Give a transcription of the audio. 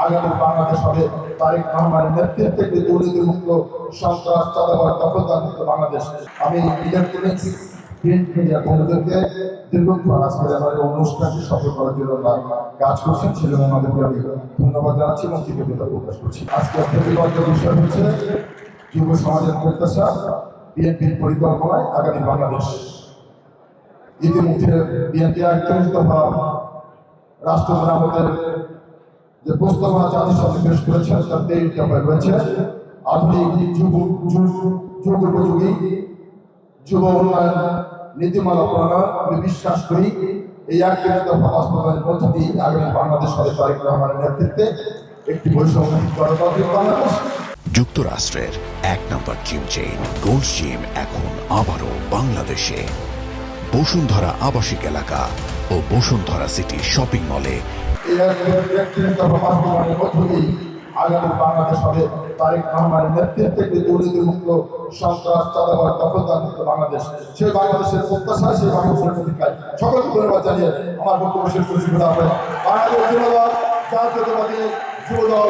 আগামী বাংলাদেশ হবে তারেক রহমানের নেতৃত্বে একটি দুর্নীতিমুক্ত সন্ত্রাস চাঁদাবাজ দখলদার মুক্ত বাংলাদেশ। আমি ইলেকট্রনিক্স প্রিন্ট মিডিয়া বন্ধুদেরকে দীর্ঘক্ষণ আজকের আমার এই অনুষ্ঠানটি সফল করার জন্য কাজ করছেন, সেজন্য আমাদেরকে আমি ধন্যবাদ জানাচ্ছি এবং কৃতজ্ঞতা প্রকাশ করছি। আজকে প্রতিবাদ্য বিষয় হচ্ছে যুব সমাজের প্রত্যাশা, বিএনপির পরিকল্পনায় আগামী বাংলাদেশ। ইতিমধ্যে বিএনপি 41 দফা রাষ্ট্র মেরামতের যে প্রস্তাবনা জাতিসংঘে পেশ করেছেন তার 23 দফায় রয়েছে আধুনিক যুগোপযোগী যুব উন্নয়ন নীতিমালা প্রণয়ন। আমি বিশ্বাস করি এই 41 দফা বাস্তবায়নের মধ্য দিয়ে আগামী বাংলাদেশ হবে তারেক রহমানের নেতৃত্বে একটি বৈষম্যহীন গণতান্ত্রিক বাংলাদেশ। যুক্তরাষ্ট্রের 1 নম্বর জিম চেইন গোল্ডস জিম এখন আবারও বাংলাদেশে। বসুন্ধরা আবাসিক এলাকা ও বসুন্ধরা সিটি শপিং মলে এই 41 দফা বাস্তবায়নের মধ্য দিয়ে আগামী বাংলাদেশ হবে তারেক রহমানের নেতৃত্বে একটি দুর্নীতিমুক্ত সন্ত্রাস চাঁদাবাজ দখলদার মুক্ত বাংলাদেশ। সেই বাংলাদেশের প্রত্যাশা, সেই বাংলাদেশের প্রতীক্ষায় সকলকে ধন্যবাদ জানিয়ে আমার বক্তব্য শেষ করছি। বাংলাদেশ যুবদল জাতীয়তাবাদী যুবদল